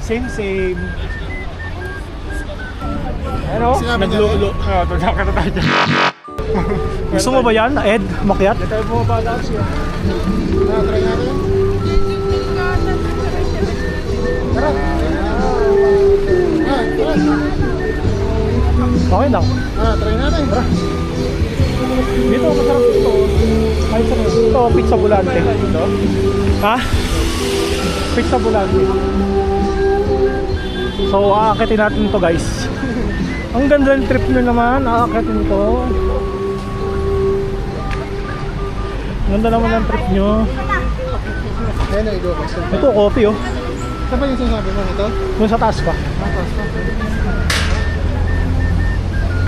Same. Ano? Naglulo. Tanda ka na tayo dyan. Gusto mo ba yan, Ed? Makiat? Ito yung bumaba lang siya. Try natin. Tara. Okay lang. Try natin. Tara. Dito, masarap ito. Ay, sarap. Ito, pizza bulante. Ha? Pizza bulante. So, aakitin natin ito, guys. Ang ganda ng trip nyo naman. Aakitin ito. Ganda naman ng trip nyo. Ito, coffee, oh. Saan ba yung sinasabi mo ito? Doon sa taas pa. Taas pa.